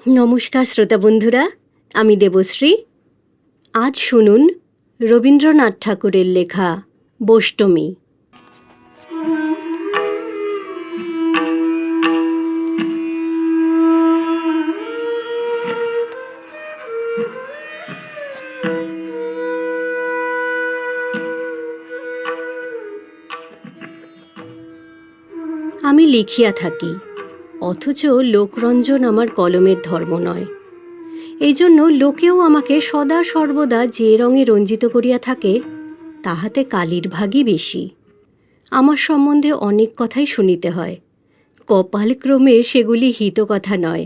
নমস্কার শ্রোতা বন্ধুরা, আমি দেবশ্রী। আজ শুনুন রবীন্দ্রনাথ ঠাকুরের লেখা বোষ্টমী। আমি লিখিয়া থাকি, অথচ লোকরঞ্জন আমার কলমের ধর্ম নয়। এই জন্য লোকেও আমাকে সদা সর্বদা যে রঙে রঞ্জিত করিয়া থাকে, তাহাতে কালির ভাগই বেশি। আমার সম্বন্ধে অনেক কথাই শুনিতে হয়। কপালক্রমে সেগুলি হিতকথা নয়,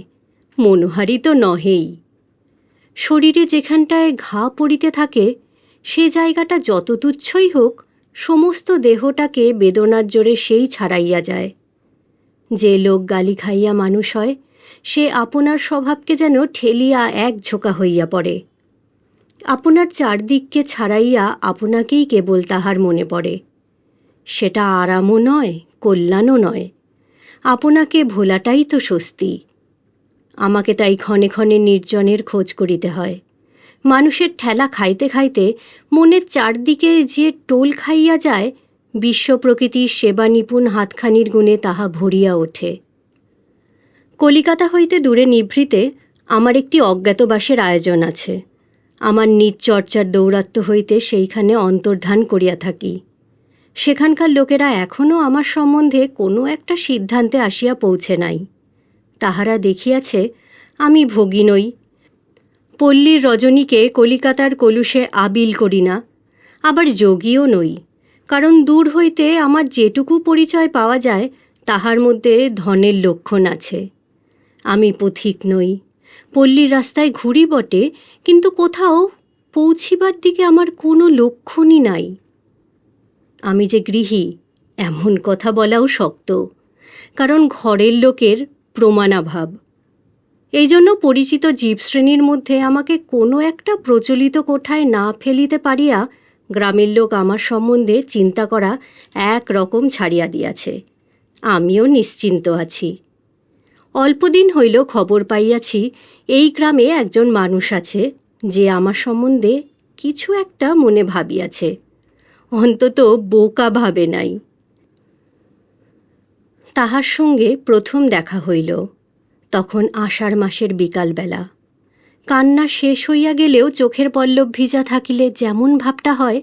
মনোহারী তো নহেই। শরীরে যেখানটায় ঘা পড়িতে থাকে, সে জায়গাটা যত তুচ্ছই হোক, সমস্ত দেহটাকে বেদনার জোরে সেই ছাড়াইয়া যায়। যে লোক গালি খাইয়া মানুষ হয়, সে আপনার স্বভাবকে যেন ঠেলিয়া এক ঝোঁকা হইয়া পড়ে। আপনার চারদিককে ছাড়াইয়া আপনাকেই কেবল তাহার মনে পড়ে। সেটা আরামও নয়, কল্যাণও নয়। আপনাকে ভোলাটাই তো স্বস্তি। আমাকে তাই ক্ষণে ক্ষণে নির্জনের খোঁজ করিতে হয়। মানুষের ঠেলা খাইতে খাইতে মনের চারদিকে যে টোল খাইয়া যায়, বিশ্ব প্রকৃতির সেবা নিপুণ হাতখানির গুণে তাহা ভরিয়া ওঠে। কলিকাতা হইতে দূরে নিভৃতে আমার একটি অজ্ঞাতবাসের আয়োজন আছে। আমার নিজ চর্চার দৌরাত্ম্য হইতে সেইখানে অন্তর্ধান করিয়া থাকি। সেখানকার লোকেরা এখনও আমার সম্বন্ধে কোনো একটা সিদ্ধান্তে আসিয়া পৌঁছে নাই। তাহারা দেখিয়াছে আমি ভোগী নই, পল্লীর রজনীকে কলিকাতার কলুষে আবিল করি না, আবার যোগীও নই। কারণ দূর হইতে আমার যেটুকু পরিচয় পাওয়া যায়, তাহার মধ্যে ধনের লক্ষণ আছে। আমি পথিক নই, পল্লীর রাস্তায় ঘুরি বটে, কিন্তু কোথাও পৌঁছিবার দিকে আমার কোনো লক্ষণই নাই। আমি যে গৃহী, এমন কথা বলাও শক্ত, কারণ ঘরের লোকের প্রমাণাভাব। এই জন্য পরিচিত জীবশ্রেণীর মধ্যে আমাকে কোনো একটা প্রচলিত কোঠায় না ফেলিতে পারিয়া গ্রামের লোক আমার সম্বন্ধে চিন্তা করা এক রকম ছাড়িয়া দিয়াছে। আমিও নিশ্চিন্ত আছি। অল্পদিন হইল খবর পাইয়াছি, এই গ্রামে একজন মানুষ আছে যে আমার সম্বন্ধে কিছু একটা মনে ভাবিয়াছে, অন্তত বোকা ভাবে নাই। তাহার সঙ্গে প্রথম দেখা হইল তখন আষাঢ় মাসের বিকালবেলা। কান্না শেষ হইয়া গেলেও চোখের পল্লব ভিজা থাকিলে যেমন ভাবটা হয়,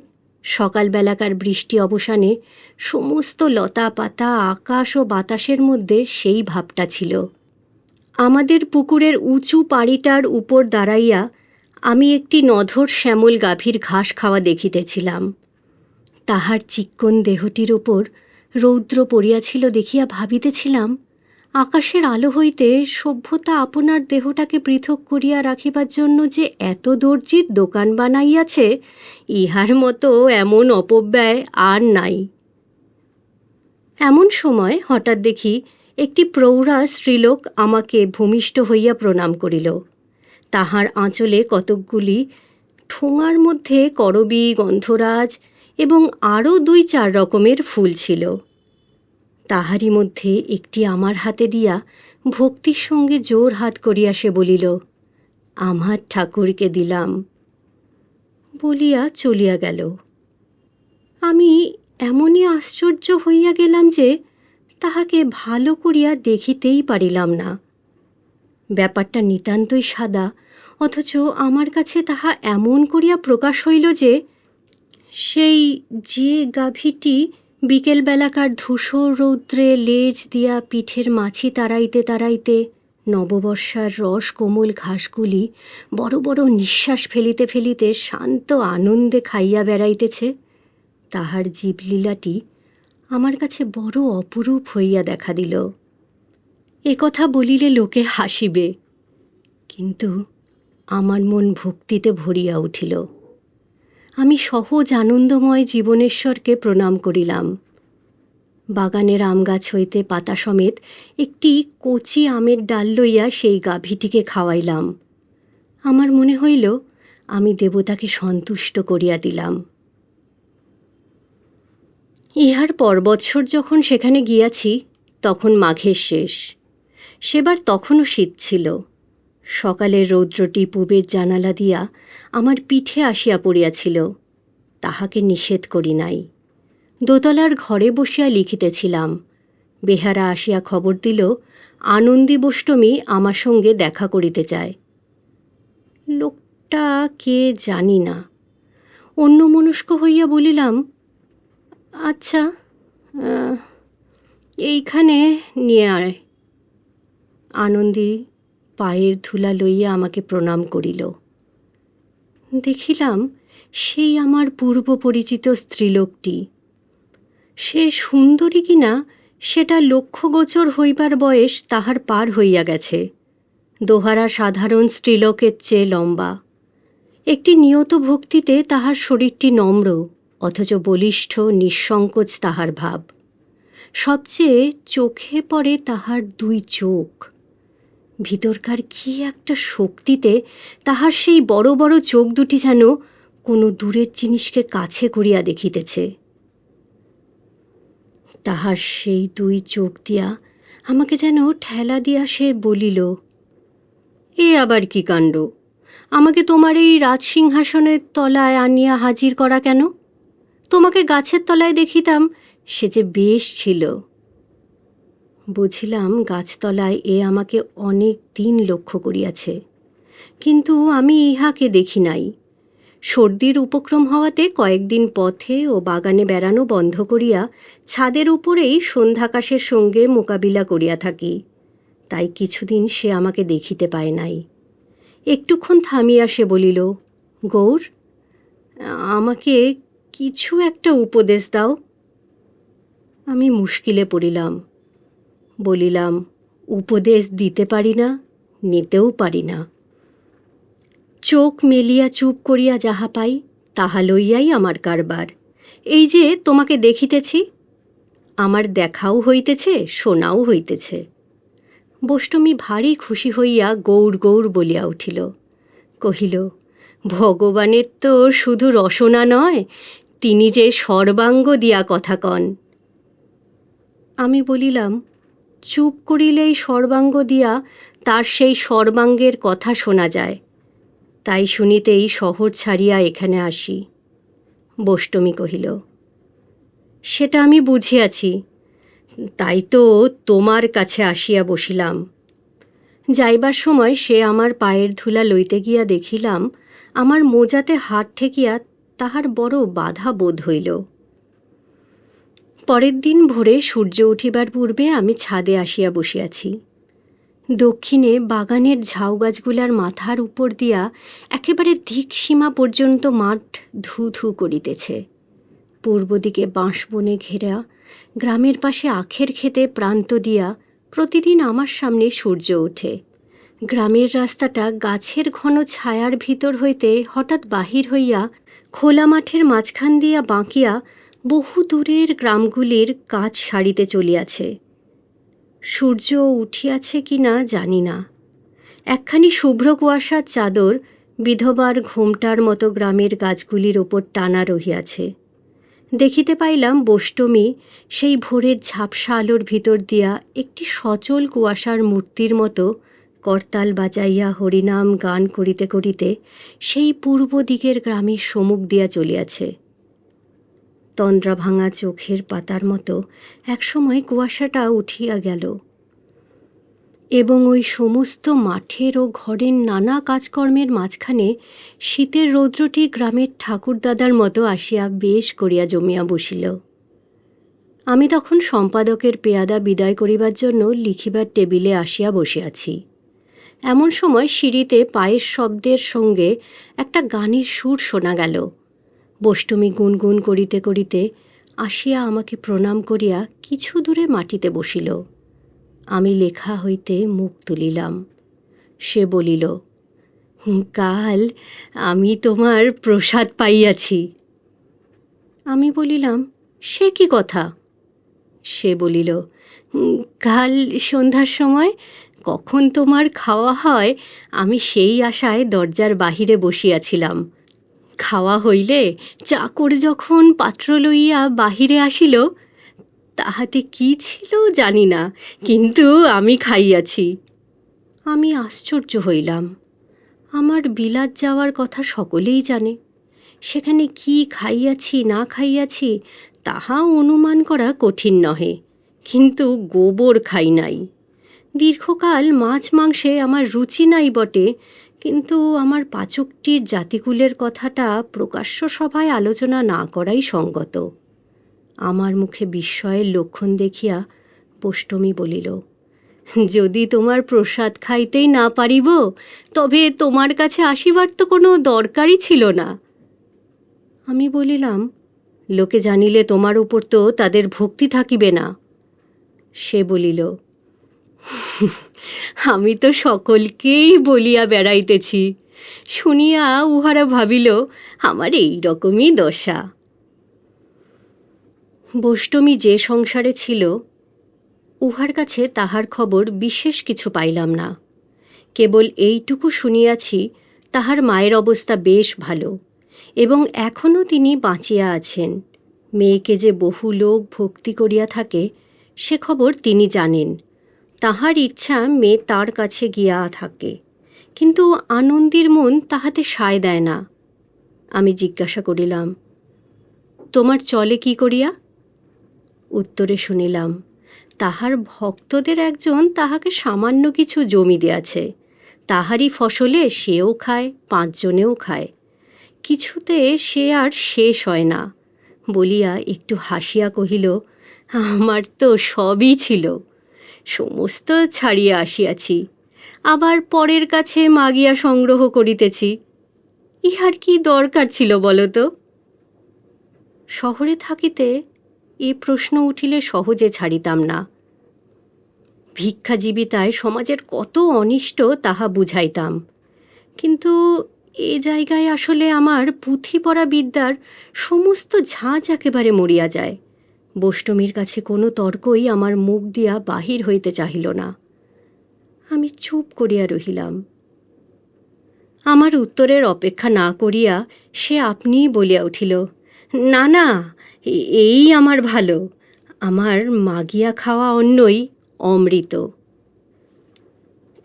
সকালবেলাকার বৃষ্টি অবসানে সমস্ত লতা পাতা আকাশ ও বাতাসের মধ্যে সেই ভাবটা ছিল। আমাদের পুকুরের উঁচু পাড়িটার উপর দাঁড়াইয়া আমি একটি নধর শ্যামল গাভীর ঘাস খাওয়া দেখিতেছিলাম। তাহার চিক্কণ দেহটির ওপর রৌদ্র পড়িয়াছিল দেখিয়া ভাবিতেছিলাম, আকাশের আলো হইতে সভ্যতা আপনার দেহটাকে পৃথক করিয়া রাখিবার জন্য যে এত দর্জির দোকান বানাইয়াছে, ইহার মতো এমন অপব্যয় আর নাই। এমন সময় হঠাৎ দেখি একটি প্রৌঢ়া স্ত্রীলোক আমাকে ভূমিষ্ঠ হইয়া প্রণাম করিল। তাহার আঁচলে কতকগুলি ঠোঙার মধ্যে করবী, গন্ধরাজ এবং আরও 2-4 রকমের ফুল ছিল। তাহারই মধ্যে একটি আমার হাতে দিয়া ভক্তির সঙ্গে জোর হাত করিয়া সে বলিল, আমার ঠাকুরকে দিলাম, বলিয়া চলিয়া গেল। আমি এমনই আশ্চর্য হইয়া গেলাম যে তাহাকে ভালো করিয়া দেখিতেই পারিলাম না। ব্যাপারটা নিতান্তই সাদা, অথচ আমার কাছে তাহা এমন করিয়া প্রকাশ হইল যে সেই যে গাভীটি বিকেলবেলাকার ধূসর রৌদ্রে লেজ দিয়া পিঠের মাছি তাড়াইতে তাড়াইতে নববর্ষার রস কোমল ঘাসগুলি বড় বড় নিঃশ্বাস ফেলিতে ফেলিতে শান্ত আনন্দে খাইয়া বেড়াইতেছে, তাহার জীবলীলাটি আমার কাছে বড় অপরূপ হইয়া দেখা দিল। কথা বলিলে লোকে হাসিবে, কিন্তু আমার মন ভক্তিতে ভরিয়া উঠিল। আমি সহজ আনন্দময় জীবনেশ্বরকে প্রণাম করিলাম। বাগানের আম গাছ হইতে পাতা সমেত একটি কচি আমের ডাল লইয়া সেই গাভীটিকে খাওয়াইলাম। আমার মনে হইল আমি দেবতাকে সন্তুষ্ট করিয়া দিলাম। ইহার পর বৎসর যখন সেখানে গিয়াছি, তখন মাঘের শেষ। সেবার তখনও শীত ছিল। সকালের রৌদ্রটি পূবের জানালা দিয়া আমার পিঠে আসিয়া পড়িয়াছিল, তাহাকে নিষেধ করি নাই। দোতলার ঘরে বসিয়া লিখিতেছিলাম। বেহারা আসিয়া খবর দিল আনন্দী বোষ্টমী আমার সঙ্গে দেখা করিতে চায়। লোকটা কে জানি না। অন্যমনস্ক হইয়া বলিলাম, আচ্ছা, এইখানে নিয়ে আয়। আনন্দী পায়ের ধুলা লইয়া আমাকে প্রণাম করিল। দেখিলাম সেই আমার পূর্ব পরিচিত স্ত্রীলোকটি। সে সুন্দরী কিনা সেটা লক্ষ্যগোচর হইবার বয়স তাহার পার হইয়া গেছে। দোহারা সাধারণ স্ত্রীলোকের চেয়ে লম্বা। একটি নিয়ত ভক্তিতে তাহার শরীরটি নম্র, অথচ বলিষ্ঠ নিঃসংকোচ তাহার ভাব। সবচেয়ে চোখে পড়ে তাহার দুই চোখ। ভিতরকার কি একটা শক্তিতে তাহার সেই বড় বড় চোখ দুটি যেন কোনো দূরের জিনিসকে কাছে করিয়া দেখিতেছে। তাহার সেই দুই চোখ দিয়া আমাকে যেন ঠেলা দিয়া সে বলিল, এ আবার কি কাণ্ড! আমাকে তোমার এই রাজসিংহাসনের তলায় আনিয়া হাজির করা কেন? তোমাকে গাছের তলায় দেখিতাম, সে যে বেশ ছিল। বুঝিলাম গাছতলায় এ আমাকে অনেক দিন লক্ষ্য করিয়াছে, কিন্তু আমি ইহাকে দেখি নাই। সর্দির উপক্রম হওয়াতে কয়েকদিন পথে ও বাগানে বেড়ানো বন্ধ করিয়া ছাদের উপরেই সন্ধ্যাকাশের সঙ্গে মোকাবিলা করিয়া থাকি, তাই কিছুদিন সে আমাকে দেখিতে পায় নাই। একটুক্ষণ থামিয়া সে বলিল, গৌর, আমাকে কিছু একটা উপদেশ দাও। আমি মুশকিলে পড়িলাম। বলিলাম, উপদেশ দিতে পারি না, নিতেও পারি না। চোখ মেলিয়া চুপ করিয়া যাহা পাই তাহা লইয়াই আমার কারবার। এই যে তোমাকে দেখিতেছি, আমার দেখাও হইতেছে, শোনাও হইতেছে। বোষ্টমী ভারী খুশি হইয়া গৌর গৌর বলিয়া উঠিল। কহিল, ভগবানের তো শুধু রসনা নয়, তিনি যে সর্বাঙ্গ দিয়া কথা কন। আমি বলিলাম, চুপ করিলেই সর্বাঙ্গ দিয়া তার সেই সর্বাঙ্গের কথা শোনা যায়, তাই শুনিতেই শহর ছাড়িয়া এখানে আসি। বোষ্টমী কহিল, সেটা আমি বুঝিয়াছি, তাই তো তোমার কাছে আসিয়া বসিলাম। যাইবার সময় সে আমার পায়ের ধুলা লইতে গিয়া দেখিলাম আমার মোজাতে হাত ঠেকিয়া তাহার বড় বাধা বোধ হইল। পরের দিন ভোরে সূর্য উঠিবার পূর্বে আমি ছাদে আসিয়া বসিয়াছি। দক্ষিণে বাগানের ঝাউ গাছগুলার মাথার উপর দিয়া একেবারে দিকসীমা পর্যন্ত মাঠ ধু ধু করিতেছে। পূর্ব দিকে বাঁশবনে ঘেরা গ্রামের পাশে আখের ক্ষেতে প্রান্ত দিয়া প্রতিদিন আমার সামনে সূর্য ওঠে। গ্রামের রাস্তাটা গাছের ঘন ছায়ার ভিতর হইতে হঠাৎ বাহির হইয়া খোলা মাঠের মাঝখান দিয়া বাঁকিয়া বহু দূরের গ্রামগুলির কাজ সারিতে চলিয়াছে। সূর্য উঠিয়াছে কি না জানি না। একখানি শুভ্র কুয়াশার চাদর বিধবার ঘোমটার মতো গ্রামের গাছগুলির ওপর টানা রহিয়াছে। দেখিতে পাইলাম বোষ্টমী সেই ভোরের ঝাপসা আলোর ভিতর দিয়া একটি সচল কুয়াশার মূর্তির মতো করতাল বাজাইয়া হরিনাম গান করিতে করিতে সেই পূর্ব দিকের গ্রামের সম্মুখ দিয়া চলিয়াছে। তন্দ্রা ভাঙা চোখের পাতার মতো একসময় কুয়াশাটা উঠিয়া গেল এবং ওই সমস্ত মাঠের ও ঘরের নানা কাজকর্মের মাঝখানে শীতের রৌদ্রটি গ্রামের ঠাকুরদাদার মতো আসিয়া বেশ করিয়া জমিয়া বসিল। আমি তখন সম্পাদকের পেয়াদা বিদায় করিবার জন্য লিখিবার টেবিলে আসিয়া বসিয়াছি। এমন সময় সিঁড়িতে পায়ের শব্দের সঙ্গে একটা গানের সুর শোনা গেল। বোষ্টমী গুনগুন করিতে করিতে আসিয়া আমাকে প্রণাম করিয়া কিছু দূরে মাটিতে বসিল। আমি লেখা হইতে মুখ তুলিলাম। সে বলিল, কাল আমি তোমার প্রসাদ পাইয়াছি। আমি বলিলাম, সে কি কথা? সে বলিল, কাল সন্ধ্যার সময় কখন তোমার খাওয়া হয় আমি সেই আশায় দরজার বাহিরে বসিয়াছিলাম। খাওয়া হইলে চাকর যখন পাত্র লইয়া বাহিরে আসিল, তাহাতে কি ছিল জানি না, কিন্তু আমি খাইয়াছি। আমি আশ্চর্য হইলাম। আমার বিলাত যাওয়ার কথা সকলেই জানে। সেখানে কি খাইয়াছি না খাইয়াছি তাহা অনুমান করা কঠিন নহে, কিন্তু গোবর খাই নাই। দীর্ঘকাল মাছ মাংসে আমার রুচি নাই বটে, কিন্তু আমার পাচকটির জাতিকুলের কথাটা প্রকাশ্য সভায় আলোচনা না করাই সঙ্গত। আমার মুখে বিস্ময়ের লক্ষণ দেখিয়া বোষ্টমী বলিল, যদি তোমার প্রসাদ খাইতেই না পারিব, তবে তোমার কাছে আসিবার তো কোনো দরকারই ছিল না। আমি বলিলাম, লোকে জানিলে তোমার উপর তো তাদের ভক্তি থাকিবে না। সে বলিল, আমি তো সকলকেই বলিয়া বেড়াইতেছি। শুনিয়া উহারা ভাবিল আমার এই রকমই দশা। বোষ্টমী যে সংসারে ছিল, উহার কাছে তাহার খবর বিশেষ কিছু পাইলাম না। কেবল এইটুকু শুনিয়াছি, তাহার মায়ের অবস্থা বেশ ভালো এবং এখনও তিনি বাঁচিয়া আছেন। মেয়েকে যে বহু লোক ভক্তি করিয়া থাকে সে খবর তিনি জানেন। তাহার ইচ্ছা মেয়ে তার কাছে গিয়া থাকে, কিন্তু আনন্দীর মন তাহাতে সায় দেয় না। আমি জিজ্ঞাসা করিলাম, তোমার চলে কি করিয়া? উত্তরে শুনিলাম, তাহার ভক্তদের একজন তাহাকে সামান্য কিছু জমি দিয়াছে, তাহারই ফসলে সেও খায়, 5 জনেও খায়। কিছুতে সে আর শেষ হয় না। বলিয়া একটু হাসিয়া কহিল, আমার তো সবই ছিল, সমস্ত ছাড়িয়া আসিয়াছি, আবার পরের কাছে মাগিয়া সংগ্রহ করিতেছি। ইহার কি দরকার ছিল বলো তো? শহরে থাকিতে এ প্রশ্ন উঠিলে সহজে ছাড়িতাম না। ভিক্ষাজীবিতায় সমাজের কত অনিষ্ট তাহা বুঝাইতাম, কিন্তু এ জায়গায় আসলে আমার পুঁথি পড়া বিদ্যার সমস্ত ঝাঁজ একেবারে মরিয়া যায়। বোষ্টমীর কাছে কোনো তর্কই আমার মুখ দিয়া বাহির হইতে চাহিল না। আমি চুপ করিয়া রহিলাম। আমার উত্তরের অপেক্ষা না করিয়া সে আপনিই বলিয়া উঠিল, না না, এই আমার ভালো, আমার মাগিয়া খাওয়া অন্নই অমৃত।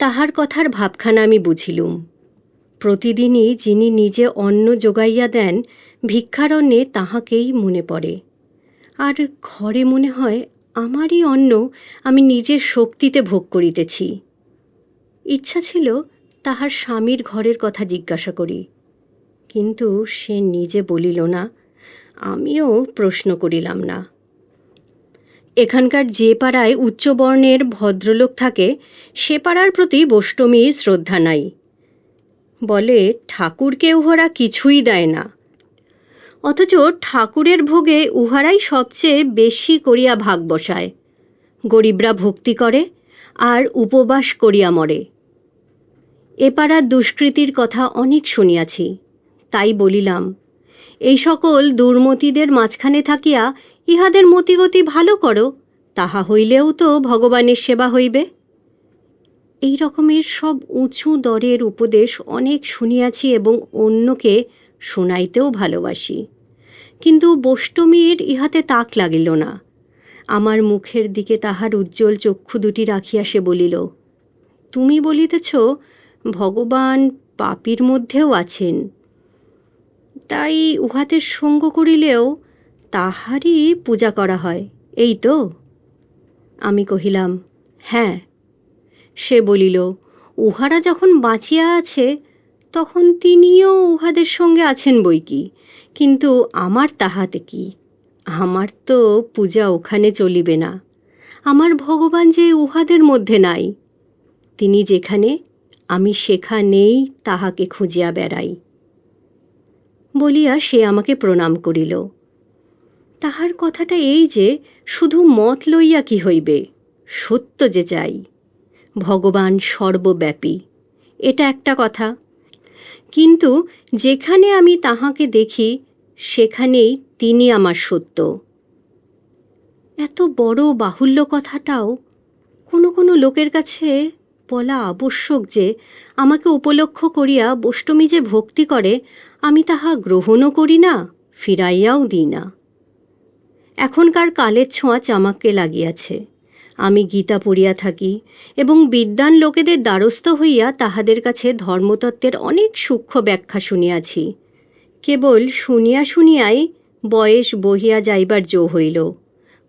তাহার কথার ভাবখানা আমি বুঝিলুম। প্রতিদিনই যিনি নিজে অন্ন যোগাইয়া দেন, ভিক্ষারণ্যে তাহাকেই মনে পড়ে। আর ঘরে মনে হয় আমারই অন্ন আমি নিজের শক্তিতে ভোগ করিতেছি। ইচ্ছা ছিল তাহার স্বামীর ঘরের কথা জিজ্ঞাসা করি, কিন্তু সে নিজে বলিল না, আমিও প্রশ্ন করিলাম না। এখানকার যে পাড়ায় উচ্চবর্ণের ভদ্রলোক থাকে সে পাড়ার প্রতি বোষ্টমীর শ্রদ্ধা নাই। বলে ঠাকুরকে উহারা কিছুই দেয় না, অথচ ঠাকুরের ভোগে উহারাই সবচেয়ে বেশি করিয়া ভাগ বসায়। গরিবরা ভক্তি করে আর উপবাস করিয়া মরে। এ পাড়ার দুষ্কৃতির কথা অনেক শুনিয়াছি, তাই বলিলাম, এই সকল দুর্মতিদের মাঝখানে থাকিয়া ইহাদের মতিগতি ভালো করো, তাহা হইলেও তো ভগবানের সেবা হইবে। এই রকমের সব উঁচু দরের উপদেশ অনেক শুনিয়াছি এবং অন্যকে শোনাইতেও ভালোবাসি, কিন্তু বোষ্টমীর ইহাতে তাক লাগিল না। আমার মুখের দিকে তাহার উজ্জ্বল চক্ষু দুটি রাখিয়া সে বলিল, তুমি বলিতেছ ভগবান পাপীর মধ্যেও আছেন, তাই উহাদের সঙ্গ করিলেও তাহারই পূজা করা হয়, এই তো? আমি কহিলাম, হ্যাঁ। সে বলিল, উহারা যখন বাঁচিয়া আছে তখন তিনিও উহাদের সঙ্গে আছেন বই কি, কিন্তু আমার তাহাতে কি? আমার তো পূজা ওখানে চলিবে না। আমার ভগবান যে উহাদের মধ্যে নাই, তিনি যেখানে আমি সেখানেই তাহাকে খুঁজিয়া বেড়াই। বলিয়া সে আমাকে প্রণাম করিল। তাহার কথাটা এই যে, শুধু মত লইয়া কি হইবে, সত্য যে চাই। ভগবান সর্বব্যাপী, এটা একটা কথা, কিন্তু যেখানে আমি তাহাকে দেখি সেখানেই তিনি আমার সত্য। এত বড় বাহুল্য কথাটাও কোনো কোনো লোকের কাছে বলা আবশ্যক যে আমাকে উপলক্ষ করিয়া বোষ্টমী যে ভক্তি করে আমি তাহা গ্রহণও করি না, ফিরাইয়াও দিই না। এখনকার কালের ছোঁয়া চামাকে লাগিয়াছে। আমি গীতা পড়িয়া থাকি এবং বিদ্বান লোকেদের দ্বারস্থ হইয়া তাহাদের কাছে ধর্মতত্ত্বের অনেক সূক্ষ্ম ব্যাখ্যা শুনিয়াছি। কেবল শুনিয়া শুনিয়াই বয়স বহিয়া যাইবার জো হইল।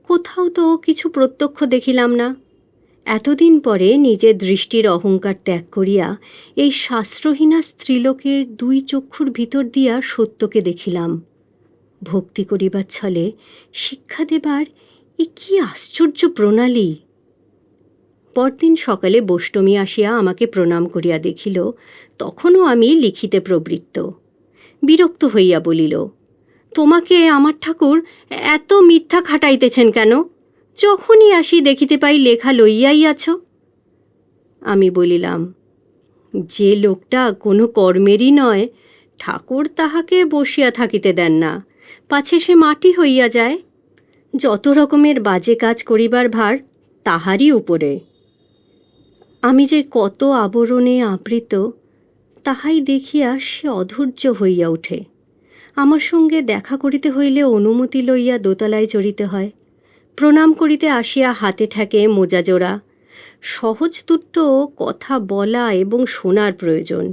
কোথাও তো কিছু প্রত্যক্ষ দেখিলাম না। এতদিন পরে নিজের দৃষ্টির অহংকার ত্যাগ করিয়া এই শাস্ত্রহীনা স্ত্রীলোকের দুই চক্ষুর ভিতর দিয়া সত্যকে দেখিলাম। ভক্তি করিবার ছলে শিক্ষা দেবার এ কি আশ্চর্য প্রণালী! পরদিন সকালে বৈষ্ণবী আসিয়া আমাকে প্রণাম করিয়া দেখিল, তখনও আমি লিখিতে প্রবৃত্ত। বিরক্ত হইয়া বলিল, তোমাকে আমার ঠাকুর এত মিথ্যা খাটাইতেছেন কেন? যখনই আসি দেখিতে পাই লেখা লইয়াই আছো। আমি বলিলাম, যে লোকটা কোনো কর্মেরই নয়, ঠাকুর তাহাকে বসিয়া থাকিতে দেন না, পাছে সে মাটি হইয়া যায়। যত রকমের বাজে কাজ করিবার ভার তাহারই উপরে। আমি যে কত আবরণে আবৃত তাহাই দেখিয়া সে অধৈর্য হইয়া ওঠে। আমার সঙ্গে দেখা করিতে হইলে অনুমতি লইয়া দোতলায় চড়িতে হয়। প্রণাম করিতে আসিয়া হাতে ঠেকে মোজা জোড়া। সহজ দুটো কথা বলা এবং শোনার প্রয়োজন,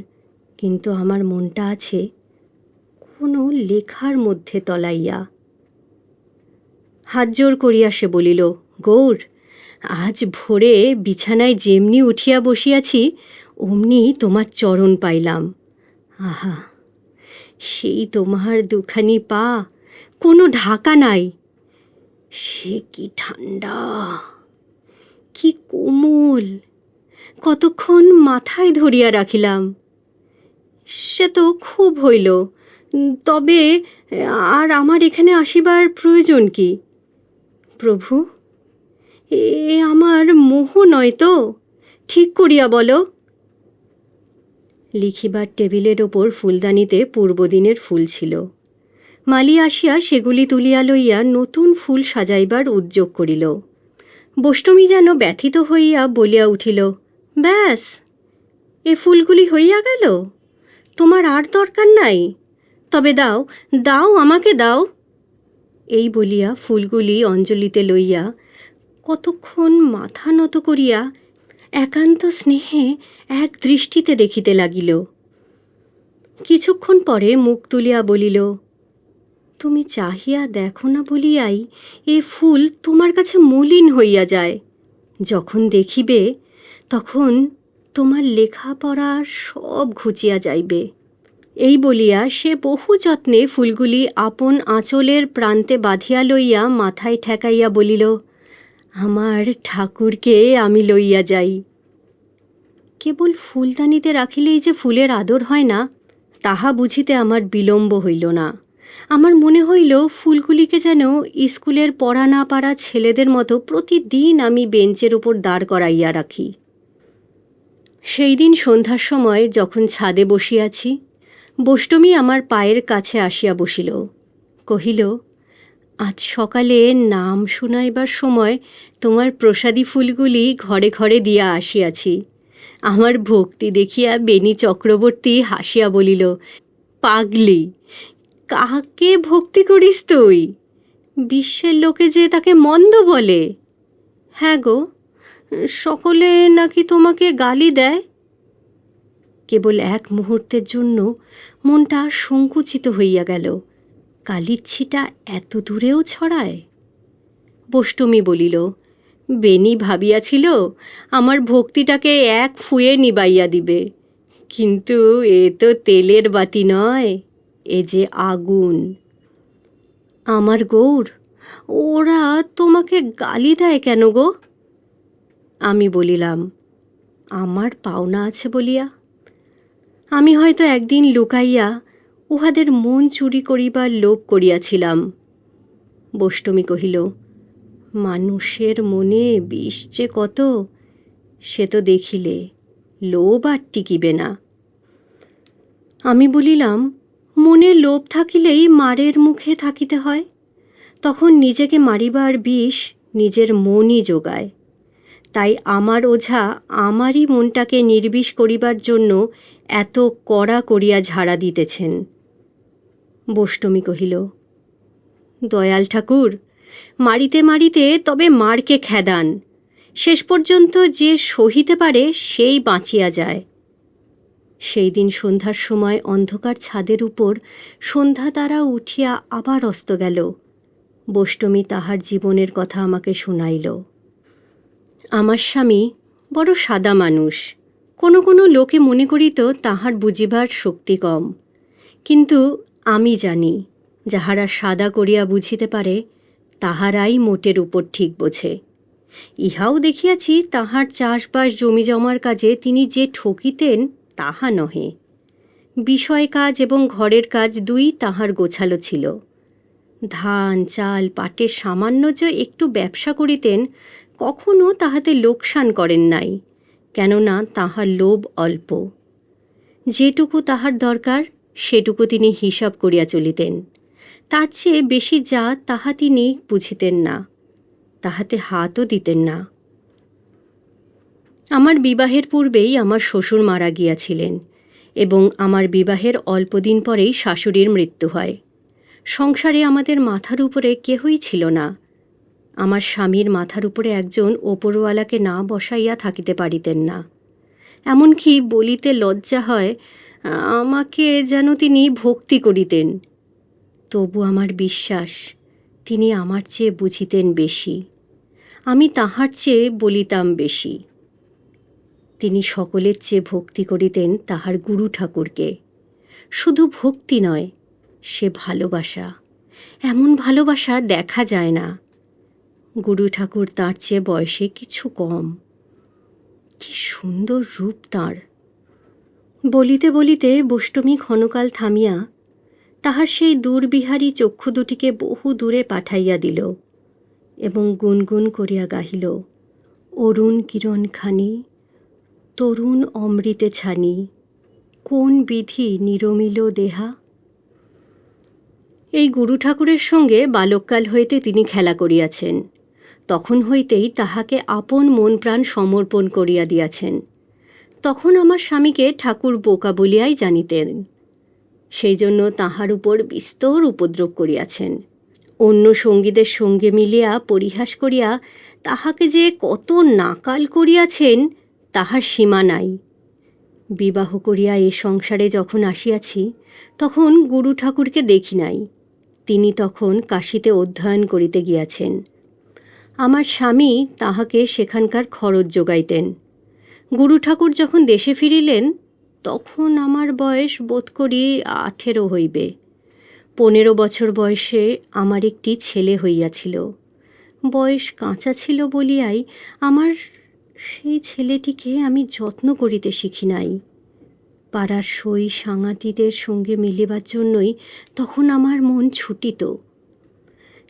কিন্তু আমার মনটা আছে কোনো লেখার মধ্যে তলাইয়া। হাত জোর করিয়া সে বলিল, গৌর, আজ ভোরে বিছানায় যেমনি উঠিয়া বসিয়াছি অমনি তোমার চরণ পাইলাম। আহা, সেই তোমার দুখানি পা, কোনো ঢাকা নাই, সে কি ঠান্ডা, কি কোমল! কতক্ষণ মাথায় ধরিয়া রাখিলাম। সে তো খুব হইল, তবে আর আমার এখানে আসিবার প্রয়োজন কি? প্রভু, এ আমার মোহ নয় তো? ঠিক করিয়া বলো। লিখিবার টেবিলের ওপর ফুলদানিতে পূর্বদিনের ফুল ছিল। মালি আসিয়া সেগুলি তুলিয়া লইয়া নতুন ফুল সাজাইবার উদ্যোগ করিল। বৈষ্ণবী যেন ব্যথিত হইয়া বলিয়া উঠিল, ব্যাস, এ ফুলগুলি হইয়া গেল? তোমার আর দরকার নাই? তবে দাও, দাও, আমাকে দাও। এই বলিয়া ফুলগুলি অঞ্জলিতে লইয়া কতক্ষণ মাথা নত করিয়া একান্ত স্নেহে এক দৃষ্টিতে দেখিতে লাগিল। কিছুক্ষণ পরে মুখ তুলিয়া বলিল, তুমি চাহিয়া দেখো না বলিয়াই এ ফুল তোমার কাছে মলিন হইয়া যায়। যখন দেখিবে তখন তোমার লেখাপড়া সব ঘুচিয়া যাইবে। এই বলিয়া সে বহু যত্নে ফুলগুলি আপন আঁচলের প্রান্তে বাঁধিয়া লইয়া মাথায় ঠেকাইয়া বলিল, আমার ঠাকুরকে আমি লইয়া যাই। কেবল ফুলদানিতে রাখিলেই যে ফুলের আদর হয় না, তাহা বুঝিতে আমার বিলম্ব হইল না। আমার মনে হইল ফুলগুলিকে যেন স্কুলের পড়া না পারা ছেলেদের মতো প্রতিদিন আমি বেঞ্চের উপর দাঁড় করাইয়া রাখি। সেই দিন সন্ধ্যার সময় যখন ছাদে বসিয়াছি, বৈষ্ণবী আমার পায়ের কাছে আসিয়া বসিল। কহিল, আজ সকালে নাম শুনাইবার সময় তোমার প্রসাদী ফুলগুলি ঘরে ঘরে দিয়া আসিয়াছি। আমার ভক্তি দেখিয়া বেণী চক্রবর্তী হাসিয়া বলিল, পাগলি, কাকে ভক্তি করিস তুই? বিশ্বের লোকে যে তাকে মন্দ বলে। হ্যাঁ গো, সকলে নাকি তোমাকে গালি দেয়। কেবল এক মুহূর্তের জন্য মনটা সংকুচিত হইয়া গেল, কালির ছিটা এত দূরেও ছড়ায়। বৈষ্ণবী বলিল, বেণী ভাবিয়াছিল আমার ভক্তিটাকে এক ফুয়ে নিবাইয়া দিবে, কিন্তু এ তো তেলের বাতি নয়, এ যে আগুন। আমার গৌর, ওরা তোমাকে গালি দেয় কেন গো? আমি বলিলাম, আমার পাওনা আছে বলিয়া। আমি হয়তো একদিন লুকাইয়া উহাদের মন চুরি করিবার লোভ করিয়াছিলাম। বৈষ্ণবী কহিল, মানুষের মনে বিষ যে কত, সে তো দেখিলে লোভ আর টিকিবে না। আমি বলিলাম, মনে লোভ থাকিলেই মারের মুখে থাকিতে হয়। তখন নিজেকে মারিবার বিষ নিজের মনই যোগায়। তাই আমার ওঝা আমারই মনটাকে নির্বিষ করিবার জন্য এত কড়া করিয়া ঝাড়া দিতেছেন। বৈষ্ণবী কহিল, দয়াল ঠাকুর, মারিতে মারিতে তবে মারকে খেদান, শেষ পর্যন্ত যে সহিতে পারে সেই বাঁচিয়া যায়। সেই দিন সন্ধ্যার সময় অন্ধকার ছাদের উপর সন্ধ্যা তারা উঠিয়া আবার অস্ত গেল। বৈষ্টমী তাহার জীবনের কথা আমাকে শুনাইল। আমার স্বামী বড় সাদা মানুষ। কোনো কোনো লোকে মনে করিত তাহার বুঝিবার শক্তি কম, কিন্তু আমি জানি যাহারা সাদা করিয়া বুঝিতে পারে তাহারাই মোটের উপর ঠিক বোঝে। ইহাও দেখিয়াছি তাহার চাষবাস জমি জমার কাজে তিনি যে ঠকিতেন তাহা নহে। বিষয় কাজ এবং ঘরের কাজ দুই তাহার গোছালো ছিল। ধান চাল পাটের সামান্য যে একটু ব্যবসা করিতেন, কখনো তাহাতে লোকসান করেন নাই, কেননা তাহার লোভ অল্প। যেটুকু তাহার দরকার সেটুকু তিনি হিসাব করিয়া চলিতেন। তার চেয়ে বেশি যা তাহা তিনি বুঝিতেন না, তাহাতে হাতও দিতেন না। আমার বিবাহের পূর্বেই আমার শ্বশুর মারা গিয়াছিলেন এবং আমার বিবাহের অল্পদিন পরেই শাশুড়ির মৃত্যু হয়। সংসারে আমাদের মাথার উপরে কেহই ছিল না। আমার স্বামীর মাথার উপরে একজন ওপরওয়ালাকে না বসাইয়া থাকিতে পারিতেন না। এমনকি বলিতে লজ্জা হয়, আমাকে যেন তিনি ভক্তি করিতেন। তবু আমার বিশ্বাস তিনি আমার চেয়ে বুঝিতেন বেশি, আমি তাহার চেয়ে বলিতাম বেশি। তিনি সকলের চেয়ে ভক্তি করিতেন তাহার গুরু ঠাকুরকে। শুধু ভক্তি নয়, সে ভালোবাসা, এমন ভালোবাসা দেখা যায় না। গুরু ঠাকুর তাঁর চেয়ে বয়সে কিছু কম। কি সুন্দর রূপ তাঁর! বলিতে বলিতে বৈষ্টমী ক্ষণকাল থামিয়া তাহার সেই দূরবিহারী চক্ষু দুটিকে বহু দূরে পাঠাইয়া দিল এবং গুনগুন করিয়া গাহিল, অরুণ কিরণখানি তরুণ অমৃতে ছানি, কোন বিধি নিরমিল দেহা। এই গুরু ঠাকুরের সঙ্গে বালককাল হইতে তিনি খেলা করিয়াছেন। তখন হইতেই তাহাকে আপন মন প্রাণ সমর্পণ করিয়া দিয়াছেন। তখন আমার স্বামীকে ঠাকুর বোকা বলিয়াই জানিতেন। সেই জন্য তাহার উপর বিস্তর উপদ্রব করিয়াছেন। অন্য সঙ্গীদের সঙ্গে মিলিয়া পরিহাস করিয়া তাহাকে যে কত নাকাল করিয়াছেন তাহার সীমা নাই। বিবাহ করিয়া এ সংসারে যখন আসিয়াছি তখন গুরু ঠাকুরকে দেখি নাই। তিনি তখন কাশীতে অধ্যয়ন করিতে গিয়াছেন। আমার স্বামী তাহাকে সেখানকার খরচ যোগাইতেন। গুরু ঠাকুর যখন দেশে ফিরিলেন তখন আমার বয়স বোধ করি 18 হইবে। 15 বছর বয়সে আমার একটি ছেলে হইয়াছিল। বয়স কাঁচা ছিল বলিয়াই আমার সেই ছেলেটিকে আমি যত্ন করিতে শিখি নাই। পাড়ার সই সাঙাতিদের সঙ্গে মিলিবার জন্যই তখন আমার মন ছুটিত।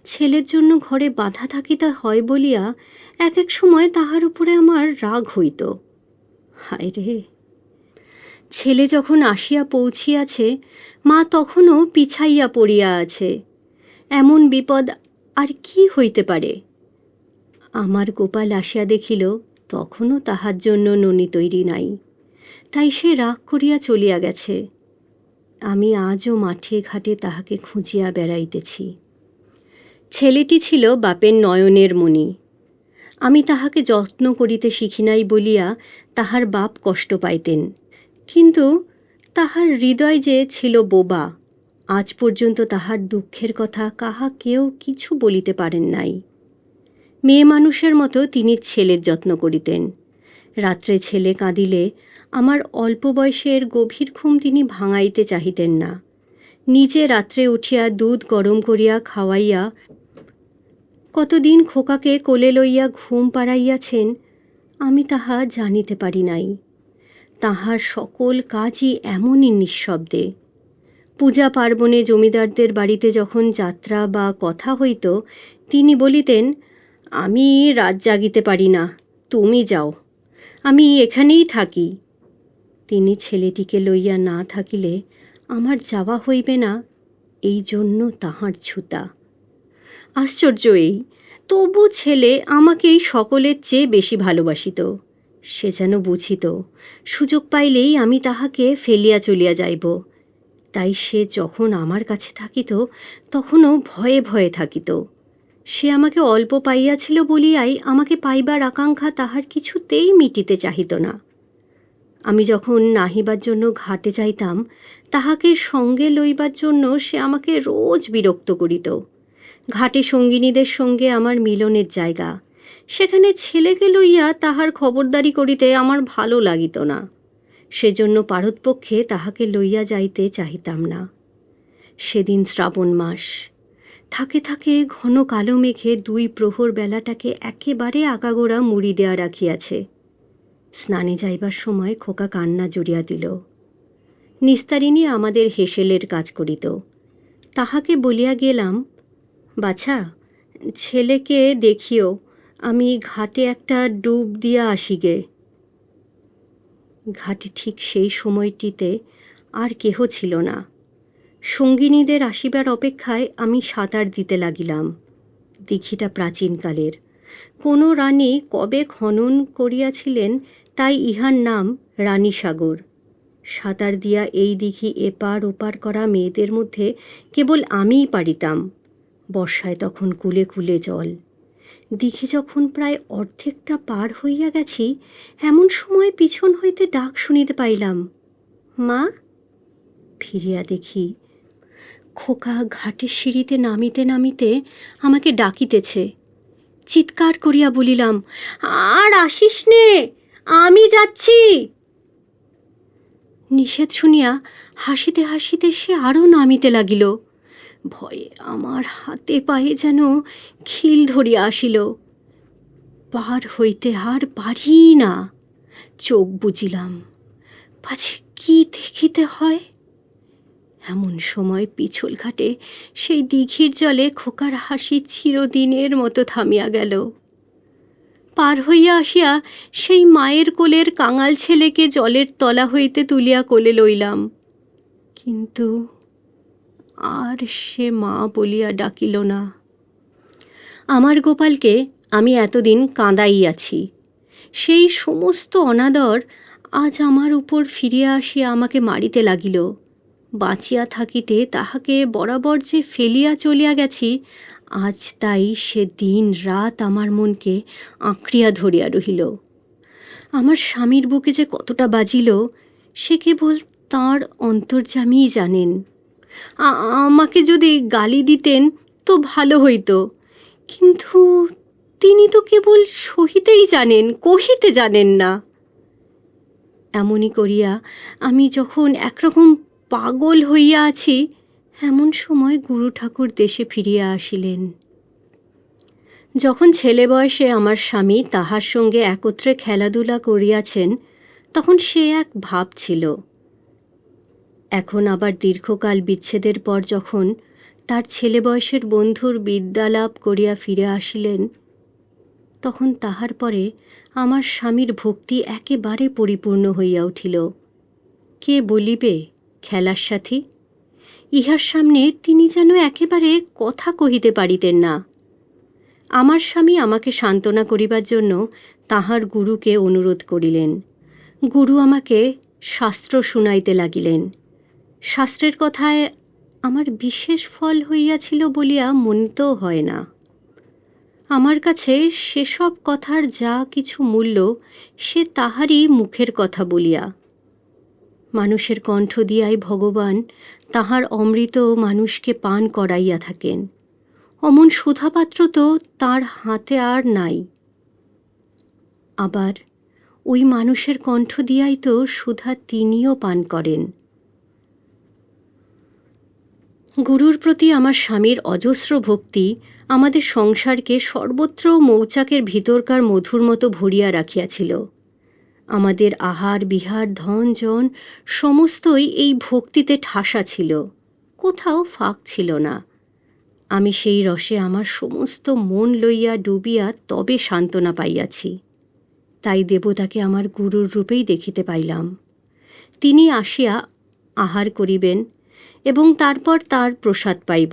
ছেলের জন্য ঘরে বাধা থাকিতে হয় বলিয়া এক এক সময় তাহার উপরে আমার রাগ হইত। হায় রে, ছেলে যখন আসিয়া পৌঁছিয়াছে মা তখনও পিছাইয়া পড়িয়া আছে। এমন বিপদ আর কি হইতে পারে? আমার গোপাল আসিয়া দেখিল তখনও তাহার জন্য ননি তৈরি নাই, তাই সে রাগ করিয়া চলিয়া গেছে। আমি আজও মাঠে ঘাটে তাহাকে খুঁজিয়া বেড়াইতেছি। ছেলেটি ছিল বাপের নয়নের মণি। আমি তাহাকে যত্ন করিতে শিখি নাই বলিয়া তাহার বাপ কষ্ট পাইতেন, কিন্তু তাহার হৃদয় যে ছিল বোবা, আজ পর্যন্ত তাহার দুঃখের কথা কাহা কেউ কিছু বলিতে পারেন নাই। মেয়ে মানুষের মতো তিনি ছেলের যত্ন করিতেন। রাত্রে ছেলে কাঁদিলে আমার অল্প বয়সের গভীর ঘুম তিনি ভাঙাইতে চাহিতেন না। নিজে রাত্রে উঠিয়া দুধ গরম করিয়া খাওয়াইয়া কতদিন খোকাকে কোলে লইয়া ঘুম পাড়াইয়াছেন আমি তাহা জানিতে পারি নাই। তাহার সকল কাজই এমনই নিঃশব্দে। পূজা পার্বণে জমিদারদের বাড়িতে যখন যাত্রা বা কথা হইত তিনি বলিতেন, আমি রাত জাগিতে পারি না, তুমি যাও, আমি এখানেই থাকি। তিনি ছেলেটিকে লইয়া না থাকিলে আমার যাওয়া হইবে না, এই জন্য তাহার ছুতা। আশ্চর্য এই, তবু ছেলে আমাকেই সকলের চেয়ে বেশি ভালোবাসিত। সে যেন বুঝিত সুযোগ পাইলেই আমি তাহাকে ফেলিয়া চলিয়া যাইব। তাই সে যখন আমার কাছে থাকিত তখনও ভয়ে ভয়ে থাকিত। সে আমাকে অল্প পাইয়াছিল বলিয়াই আমাকে পাইবার আকাঙ্ক্ষা তাহার কিছুতেই মিটিতে চাহিত না। আমি যখন নাহিবার জন্য ঘাটে যাইতাম, তাহাকে সঙ্গে লইবার জন্য সে আমাকে রোজ বিরক্ত করিত। ঘাটে সঙ্গিনীদের সঙ্গে আমার মিলনের জায়গা, সেখানে ছেলেকে লইয়া তাহার খবরদারি করিতে আমার ভালো লাগিত না। সেজন্য পারতপক্ষে তাহাকে লইয়া যাইতে চাহিতাম না। সেদিন শ্রাবণ মাস, থাকে থাকে ঘন কালো মেঘে 2 প্রহর বেলাটাকে একেবারে আগাগোড়া মুড়ি দেয়া রাখিয়াছে। স্নানে যাইবার সময় খোকা কান্না জুড়িয়া দিল। নিস্তারিণী আমাদের হেসেলের কাজ করিত। তাহাকে বলিয়া গেলাম, বাছা, ছেলেকে দেখিও, আমি ঘাটে একটা ডুব দিয়া আসি গে। ঘাটে ঠিক সেই সময়টিতে আর কেহ ছিল না। সঙ্গিনীদের আসিবার অপেক্ষায় আমি সাঁতার দিতে লাগিলাম। দিঘিটা প্রাচীনকালের, কোনো রানী কবে খনন করিয়াছিলেন, তাই ইহার নাম রানীসাগর। সাঁতার দিয়া এই দিঘি এপার ওপার করা মেয়েদের মধ্যে কেবল আমিই পারিতাম। বর্ষায় তখন কুলে কুলে জল। দিঘি যখন প্রায় অর্ধেকটা পার হইয়া গেছি, এমন সময় পিছন হইতে ডাক শুনিতে পাইলাম, মা। ফিরিয়া দেখি খোকা ঘাটের সিঁড়িতে নামিতে নামিতে আমাকে ডাকিতেছে। চিৎকার করিয়া বলিলাম, আর আসিস নে, আমি যাচ্ছি। নিষেধ শুনিয়া হাসিতে হাসিতে সে আরও নামিতে লাগিল। ভয়ে আমার হাতে পায়ে যেন খিল ধরিয়া আসিল। পার হইতে আর পারি না। চোখ বুজিলাম, পাছে কি দেখিতে হয়। এমন সময় পিছল ঘাটে সেই দিঘির জলে খোকার হাসি চিরদিনের মতো থামিয়া গেল। পার হইয়া আসিয়া সেই মায়ের কোলের কাঙাল ছেলেকে জলের তলা হইতে তুলিয়া কোলে লইলাম, কিন্তু আর সে মা বলিয়া ডাকিল না। আমার গোপালকে আমি এতদিন কাঁদাইয়াছি, সেই সমস্ত অনাদর আজ আমার উপর ফিরিয়া আসিয়া আমাকে মারিতে লাগিল। বাঁচিয়া থাকিতে তাহাকে বরাবর যে ফেলিয়া চলিয়া গেছি, আজ তাই সে দিন রাত আমার মনকে আঁকড়িয়া ধরিয়া রহিল। আমার স্বামীর বুকে যে কতটা বাজিল, সে কেবল তাঁর অন্তর্যামীই জানেন। আমাকে যদি গালি দিতেন তো ভালো হইত, কিন্তু তিনি তো কেবল সহিতেই জানেন, কহিতে জানেন না। এমনই করিয়া আমি যখন একরকম পাগল হইয়া আছি, এমন সময় গুরু ঠাকুর দেশে ফিরিয়া আসিলেন। যখন ছেলে বয়সে আমার স্বামী তাহার সঙ্গে একত্রে খেলাধুলা করিয়াছেন, তখন সে এক ভাব ছিল। এখন আবার দীর্ঘকাল বিচ্ছেদের পর যখন তার ছেলে বয়সের বন্ধুর বিদ্যালাভ করিয়া ফিরে আসিলেন, তখন তাহার পরে আমার স্বামীর ভক্তি একেবারে পরিপূর্ণ হইয়া উঠিল। কে বলিবে খেলার সাথী? ইহার সামনে তিনি যেন একেবারে কথা কহিতে পারিতেন না। আমার স্বামী আমাকে সান্ত্বনা করিবার জন্য তাহার গুরুকে অনুরোধ করিলেন। গুরু আমাকে শাস্ত্র শুনাইতে লাগিলেন। শাস্ত্রের কথায় আমার বিশেষ ফল হইয়াছিল বলিয়া মনেও হয় না। আমার কাছে সেসব কথার যা কিছু মূল্য, সে তাহারই মুখের কথা বলিয়া। মানুষের কণ্ঠ দিয়াই ভগবান তাহার অমৃত মানুষকে পান করাইয়া থাকেন। অমন সুধাপাত্র তো তাঁর হাতে আর নাই। আবার ওই মানুষের কণ্ঠ দিয়াই তো সুধা তিনিও পান করেন। গুরুর প্রতি আমার স্বামীর অজস্র ভক্তি আমাদের সংসারকে সর্বত্র মৌচাকের ভিতরকার মধুর মতো ভরিয়া রাখিয়াছিল। আমাদের আহার বিহার ধন জন সমস্তই এই ভক্তিতে ঠাসা ছিল, কোথাও ফাঁক ছিল না। আমি সেই রসে আমার সমস্ত মন লইয়া ডুবিয়া তবে সান্ত্বনা পাইয়াছি। তাই দেবতাকে আমার গুরুর রূপেই দেখিতে পাইলাম। তিনি আসিয়া আহার করিবেন এবং তারপর তার প্রসাদ পাইব।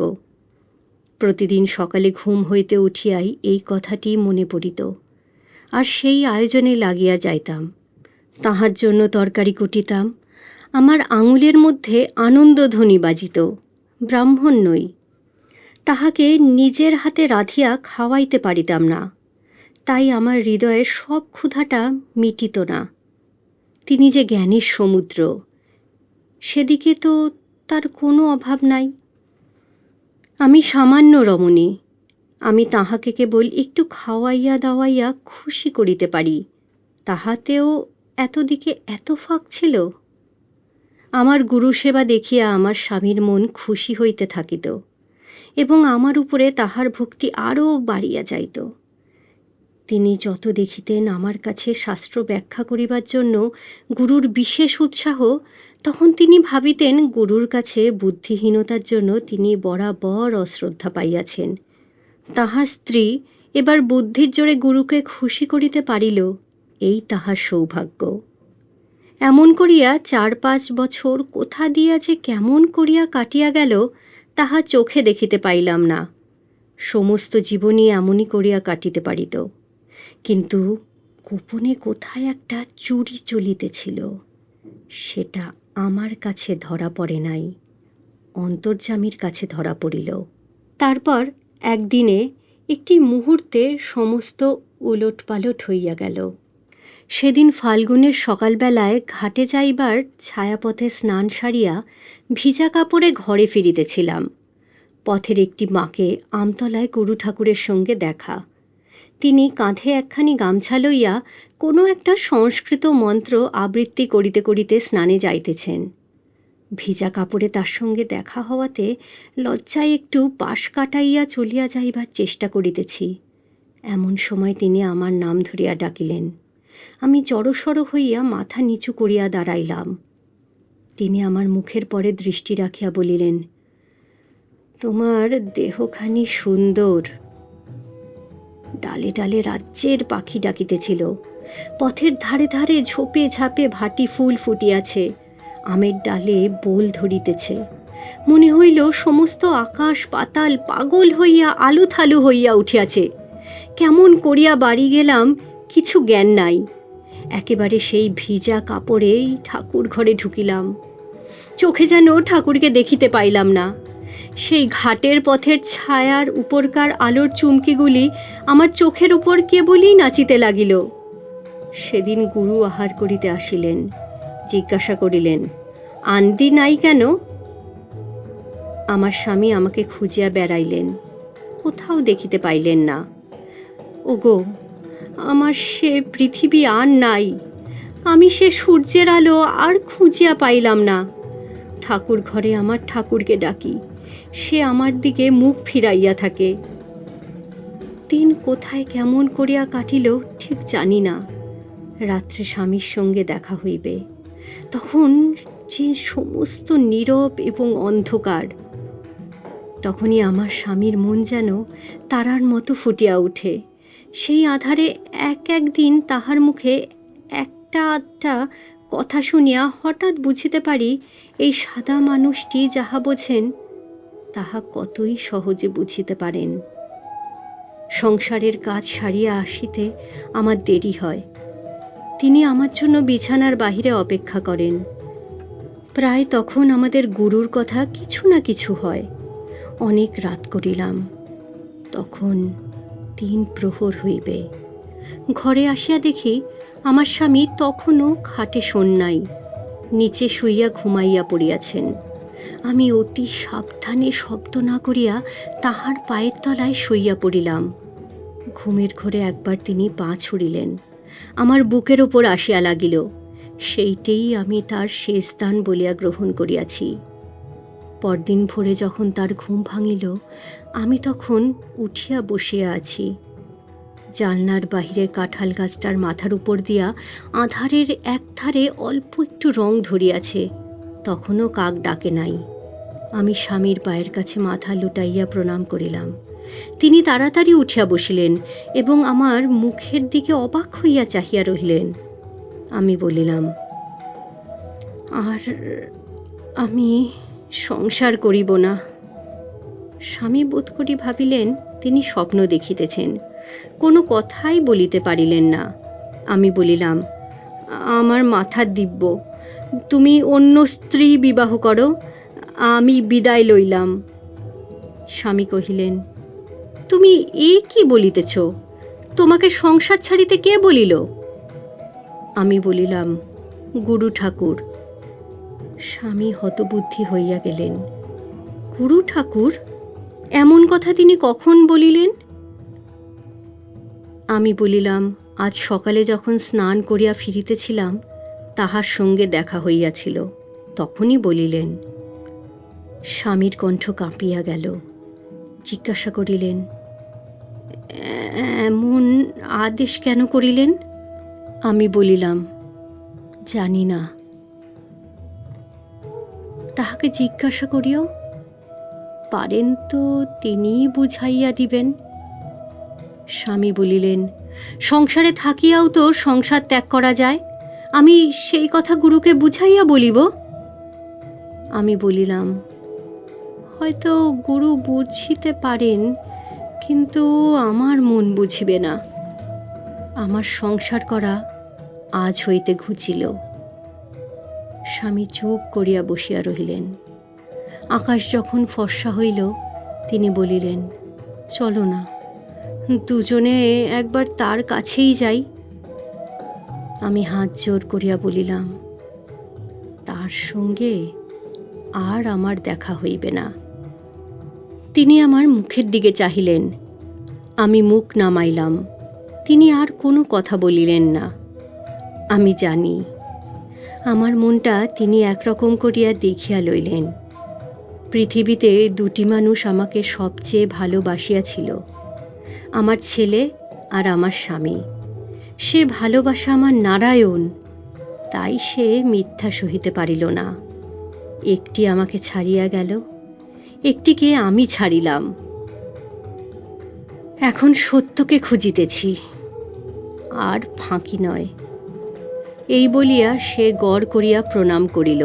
প্রতিদিন সকালে ঘুম হইতে উঠিয়াই এই কথাটি মনে পড়িত, আর সেই আয়োজনে লাগিয়া যাইতাম। তাহার জন্য তরকারি কুটিতাম। আমার আঙুলের মধ্যে আনন্দধ্বনি বাজিত। ব্রাহ্মণ নই, তাহাকে নিজের হাতে রাঁধিয়া খাওয়াইতে পারিতাম না, তাই আমার হৃদয়ের সব ক্ষুধাটা মিটিত না। তিনি যে জ্ঞানীর সমুদ্র, সেদিকে তো তার কোনো অভাব নাই। আমি সামান্য রমণী, আমি তাহাকে কেবল একটু খাওয়াইয়া দাওয়াইয়া খুশি করিতে পারি, তাহাতেও এতদিকে এত ফাঁক ছিল। আমার গুরুসেবা দেখিয়া আমার স্বামীর মন খুশি হইতে থাকিত এবং আমার উপরে তাহার ভক্তি আরও বাড়িয়া যাইত। তিনি যত দেখিতেন আমার কাছে শাস্ত্র ব্যাখ্যা করিবার জন্য গুরুর বিশেষ উৎসাহ, তখন তিনি ভাবিতেন গুরুর কাছে বুদ্ধিহীনতার জন্য তিনি বরাবর অশ্রদ্ধা পাইয়াছেন। তাহার স্ত্রী এবার বুদ্ধির জোরে গুরুকে খুশি করিতে পারিল, এই তাহার সৌভাগ্য। এমন করিয়া 4-5 বছর কোথা দিয়া যে কেমন করিয়া কাটিয়া গেল তাহা চোখে দেখিতে পাইলাম না। সমস্ত জীবনই এমনই করিয়া কাটিতে পারিত, কিন্তু গোপনে কোথায় একটা চুরি চলিতেছিল, সেটা আমার কাছে ধরা পড়ে নাই, অন্তর্যামীর কাছে ধরা পড়িল। তারপর একদিনে একটি মুহূর্তে সমস্ত উলটপালট হইয়া গেল। সেদিন ফাল্গুনের সকালবেলায় ঘাটে যাইবার ছায়াপথে স্নান সারিয়া ভিজা কাপড়ে ঘরে ফিরিতেছিলাম। পথের একটি মাকে আমতলায় গুরু ঠাকুরের সঙ্গে দেখা। তিনি কাঁধে একখানি গামছা লইয়া কোনো একটা সংস্কৃত মন্ত্র আবৃত্তি করিতে করিতে স্নানে যাইতেছেন। ভিজা কাপড়ে তার সঙ্গে দেখা হওয়াতে লজ্জায় একটু পাশ কাটাইয়া চলিয়া যাইবার চেষ্টা করিতেছি। এমন সময় তিনি আমার নাম ধরিয়া ডাকিলেন। আমি জড়সড় হইয়া মাথা নিচু করিয়া দাঁড়াইলাম। তিনি আমার মুখের পরে দৃষ্টি রাখিয়া বলিলেন, তোমার দেহখানি সুন্দর। ডালে ডালে রাজ্যের পাখি ডাকিতেছিল। পথের ধারে ধারে ঝোপে ঝাপে ভাটি ফুল ফুটিয়াছে, আমের ডালে বোল ধরিতেছে। মনে হইল সমস্ত আকাশ পাতাল পাগল হইয়া আলুথালু হইয়া উঠিয়াছে। কেমন করিয়া বাড়ি গেলাম কিছু জ্ঞান নাই। একেবারে সেই ভিজা কাপড়েই ঠাকুর ঘরে ঢুকিলাম। চোখে যেন ঠাকুরকে দেখিতে পাইলাম না। সেই ঘাটের পথের ছায়ার উপরকার আলোর চুমকিগুলি আমার চোখের উপর কেবলই নাচিতে লাগিল। সেদিন গুরু আহার করিতে আসিলেন। জিজ্ঞাসা করিলেন, আন্দি নাই কেন? আমার স্বামী আমাকে খুঁজিয়া বেড়াইলেন, কোথাও দেখিতে পাইলেন না। ওগো, আমার সে পৃথিবী আর নাই, আমি সে সূর্যের আলো আর খুঁজিয়া পাইলাম না। ঠাকুর ঘরে আমার ঠাকুরকে ডাকি, সে আমার দিকে মুখ ফিরাইয়া থাকে। দিন কোথায় কেমন করিয়া কাটিল ঠিক জানি না। রাত্রে স্বামীর সঙ্গে দেখা হইবে, তখন যে সমস্ত নীরব এবং অন্ধকার। তখনই আমার স্বামীর মন যেন তারার মতো ফুটিয়া ওঠে। সেই আধারে একদিন তাহার মুখে একটা আধটা কথা শুনিয়া হঠাৎ বুঝিতে পারি এই সাদা মানুষটি যাহা বোঝেন তাহা কতই সহজে বুঝিতে পারেন। সংসারের কাজ সারিয়া আসিতে আমার দেরি হয়। তিনি আমার জন্য বিছানার বাহিরে অপেক্ষা করেন। প্রায় তখন আমাদের গুরুর কথা কিছু না কিছু হয়। অনেক রাত করিলাম, তখন 3 প্রহর হইবে। ঘরে আসিয়া দেখি আমার স্বামী তখনও খাটে শোন নাই, নিচে শুইয়া ঘুমাইয়া পড়িয়াছেন। আমি অতি সাবধানে শব্দ না করিয়া তাহার পায়ের তলায় শুইয়া পড়িলাম। ঘুমের ঘোরে একবার তিনি পা ছুড়িলেন, আমার বুকের ওপর আসিয়া লাগিল। সেইটেই আমি তার শেষ দান বলিয়া গ্রহণ করিয়াছি। পরদিন ভোরে যখন তার ঘুম ভাঙিল, আমি তখন উঠিয়া বসিয়া আছি। জানলার বাহিরে কাঁঠাল গাছটার মাথার উপর দিয়া আঁধারের একধারে অল্প একটু রং ধরিয়াছে, তখনও কাক ডাকে নাই। আমি স্বামীর পায়ের কাছে মাথা লুটাইয়া প্রণাম করিলাম। তিনি তাড়াতাড়ি উঠিয়া বসিলেন এবং আমার মুখের দিকে অবাক হইয়া চাহিয়া রহিলেন। আমি বলিলাম, আর আমি সংসার করিব না। স্বামী বোধ করি ভাবিলেন তিনি স্বপ্ন দেখিতেছেন, কোনো কথাই বলিতে পারিলেন না। আমি বলিলাম, আমার মাথার দিব্য, তুমি অন্য স্ত্রী বিবাহ করো, আমি বিদায় লইলাম। স্বামী কহিলেন, তুমি এ কি বলিতেছ? তোমাকে সংসার ছাড়িতে কে বলিল? আমি বলিলাম, গুরু ঠাকুর। স্বামী হতবুদ্ধি হইয়া গেলেন। গুরু ঠাকুর? এমন কথা তিনি কখন বলিলেন? আমি বলিলাম, আজ সকালে যখন স্নান করিয়া ফিরিতেছিলাম তাহার সঙ্গে দেখা হইয়াছিল, তখনই বলিলেন। স্বামীর কণ্ঠ কাঁপিয়া গেল। জিজ্ঞাসা করিলেন, এমন আদেশ কেন করিলেন? আমি বলিলাম, জানি না। তাহাকে জিজ্ঞাসা করিও, পারেন তো তিনিই বুঝাইয়া দিবেন। স্বামী বলিলেন, সংসারে থাকিয়াও তো সংসার ত্যাগ করা যায়, আমি সেই কথা গুরুকে বুঝাইয়া বলিব। আমি বলিলাম, হয়তো গুরু বুঝিতে পারেন, কিন্তু আমার মন বুঝিবে না। আমার সংসার করা আজ হইতে ঘুচিল। স্বামী চুপ করিয়া বসিয়া রহিলেন। আকাশ যখন ফর্সা হইল তিনি বলিলেন, চলো না, দুজনে একবার তার কাছেই যাই। আমি হাত জোর করিয়া বলিলাম, তার সঙ্গে আর আমার দেখা হইবে না। তিনি আমার মুখের দিকে চাহিলেন। আমি মুখ নামাইলাম। তিনি আর কোনো কথা বলিলেন না। আমি জানি আমার মনটা তিনি একরকম করিয়া দেখিয়া লইলেন। পৃথিবীতে দুটি মানুষ আমাকে সবচেয়ে ভালোবাসিয়াছিল, আমার ছেলে আর আমার স্বামী। সে ভালোবাসা আমার নারায়ণ, তাই সে মিথ্যা সহিতে পারিল না। একটি আমাকে ছাড়িয়া গেল, একটিকে আমি ছাড়িলাম। এখন সত্যকে খুঁজিতেছি, আর ফাঁকি নয়। এই বলিয়া সে গড় করিয়া প্রণাম করিল।